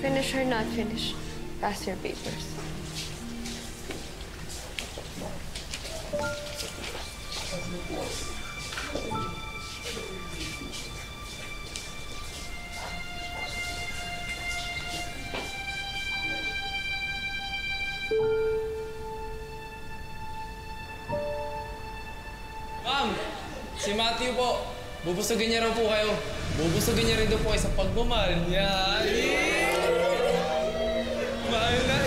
Finish or not finish, pass your papers. Ma'am, si Matthew po. Bubusugin niya raw po kayo. Bubusugin niya rin daw po kayo sa pagmamahal niya. Mahal na.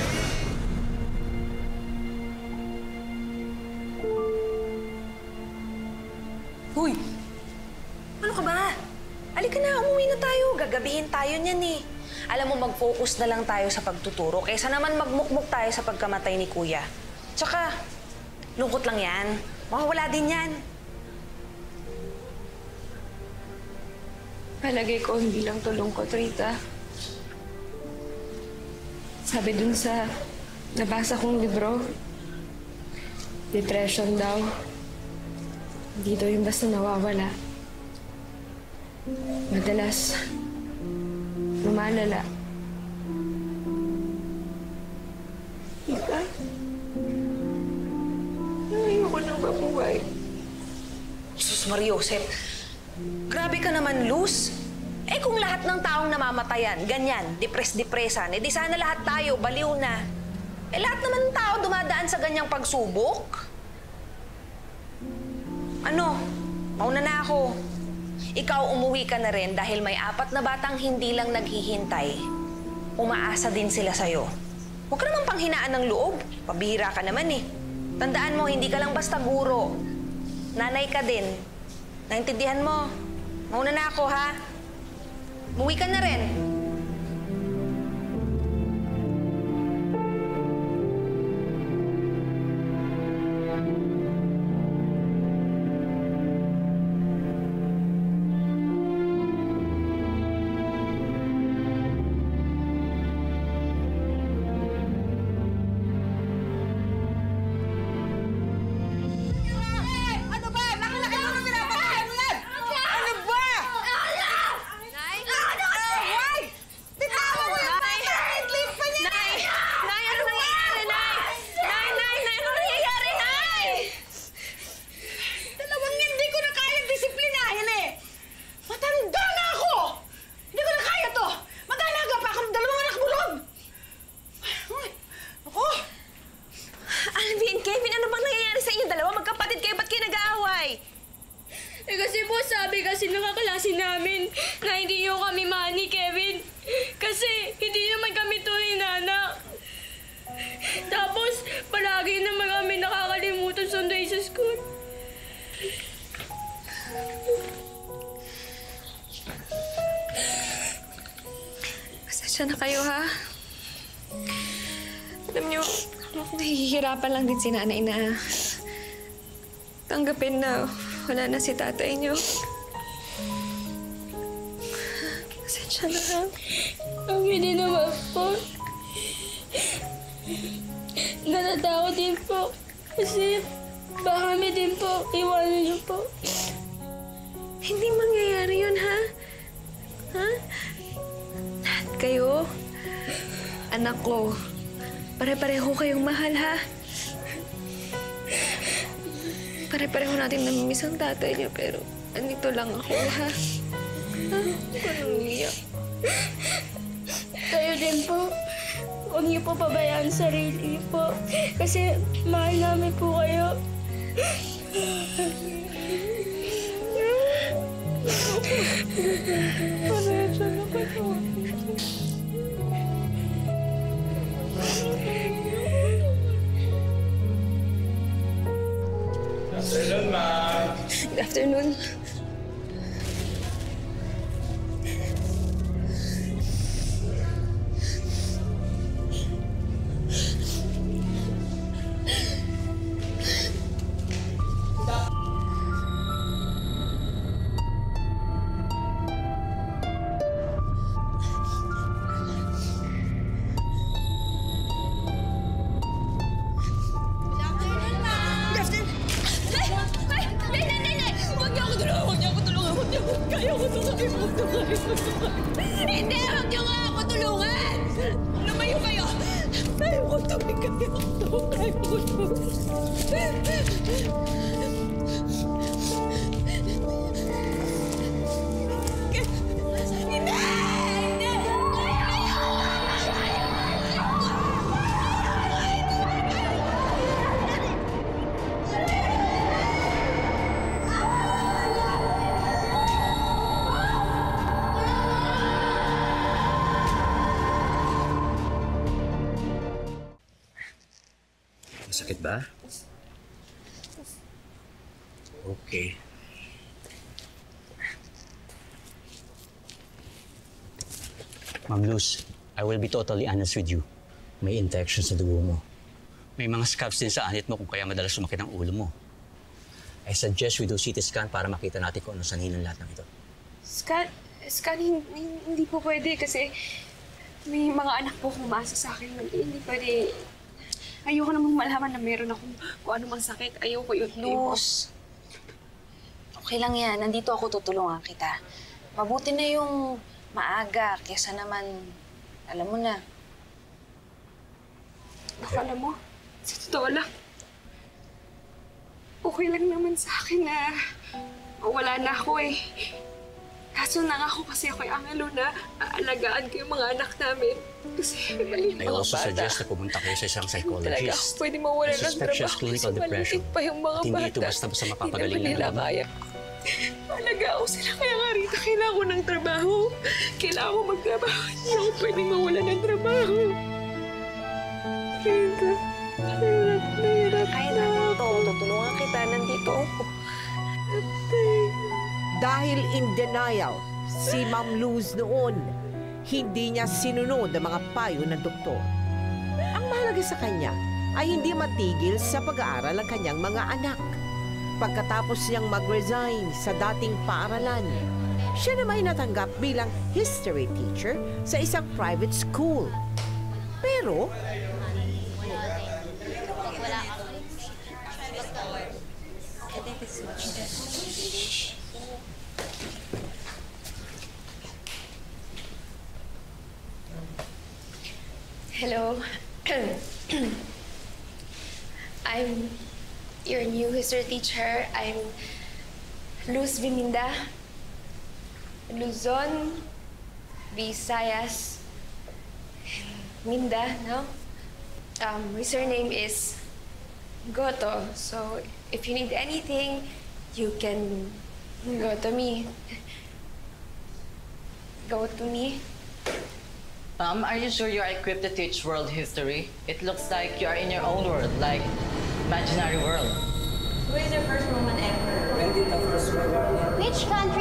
Hoy! Ano ka ba? Halika na, umuwi na tayo. Gagabihin tayo niyan eh. Alam mo, mag-focus na lang tayo sa pagtuturo kaysa naman magmukmuk tayo sa pagkamatay ni Kuya. Tsaka, lungkot lang yan. Mawawala din yan. Palagay ko hindi lang to lungkot, Rita. Sabi dun sa nabasa kong libro, depression daw. Hindi daw yung basta nawawala. Madalas, lumalala. Rita, ayoko nang mabuhay. Sus Mariosep, grabe ka naman, Luz. Eh kung lahat ng taong namamatayan, ganyan, depresan, eh di sana lahat tayo, baliw na. Eh lahat naman ng tao dumadaan sa ganyang pagsubok. Ano, mauna na ako. Ikaw umuwi ka na rin dahil may 4 na batang hindi lang naghihintay. Umaasa din sila sa'yo. Huwag ka naman panghinaan ng loob. Pabihira ka naman eh. Tandaan mo, hindi ka lang basta guro. Nanay ka din. Naintindihan mo? Mauna na ako, ha? Umuwi ka na rin. Sabi kasi ng kaklase namin na hindi niyo kami mahal ni Kevin kasi hindi naman kami tunay na anak. Tapos, palagi naman kami nakakalimutan sunday sa school. Pasensya na kayo, ha? Alam niyo, nahihirapan lang din si nanay na tanggapin na wala na si tatay niyo. Pasensya na, ha? Kami din naman po. Natatakot din po. Kasi baka kami din po iwanan niyo po. Hindi mangyayari yun, ha? Ha? Lahat kayo, anak ko, pare-pareho kayong mahal, ha? Pare-pareho natin namimiss ang tatay niyo, pero andito lang ako, ha? Ha? Anong umiyak? Kayo din po. Huwag niyo po pabayaan sarili po. Kasi mahal namin po kayo. Pasensya na kayo. Good afternoon, ma'am. Good afternoon. Hindi! Huwag niyo nga ako tulungan! Lumayo kayo! Kaya ko tumigay ako. Kaya ko Masakit ba? Okay. Ma'am Luz, I will be totally honest with you. May infection sa dugo mo. May mga scabs din sa anit mo kung kaya madalas sumakit ang ulo mo. I suggest we do CT scan para makita natin kung ano sanhin ng lahat ng ito. Scan, hindi po pwede kasi may mga anak po kumasa sa akin. Hindi pwede. Ayoko namang malaman na meron akong kung ano mang sakit. Ayoko yun. Luz, okay lang yan. Nandito ako, tutulungan kita. Mabuti na yung maaga kesa naman, alam mo na. Akala mo, sa totoo lang, okay lang naman sa akin na wala na ako eh. Kaso nangako kasi ako'y angalo na aalagaan ko yung mga anak namin. Kasi maliit I mga also bata. suggest na pumunta kayo sa isang Talaga ako psychologist. pwede mawala I ng suspect she has trabaho clinical kasi depression. maliit pa yung mga At hindi bata. ito basta-basta mapapagaling Hindi ng naman nila loob. kaya. Alaga ako sila kaya nga rito. Kailangan ko ng trabaho. Kailangan ko magtrabaho. Hindi ako pwede mawala ng trabaho. Rita, nahirap Kaya na naman ako. to, tutulungan kita. Nandito ako. Dahil in denial, si Ma'am Luz noon, hindi niya sinunod ang mga payo ng doktor. Ang mahalaga sa kanya ay hindi matigil sa pag-aaral ang kanyang mga anak. Pagkatapos niyang mag-resign sa dating paaralan, siya naman ay natanggap bilang history teacher sa isang private school. Pero, Hello. I'm your new history teacher. I'm Luz Biminda. Luzon, Visayas, Minda, no? My surname is Goto. So if you need anything, you can go to me. Go to me. Are you sure you are equipped to teach world history? It looks like you are in your own world, like imaginary world. Who is the first woman ever? When did the first woman? Which country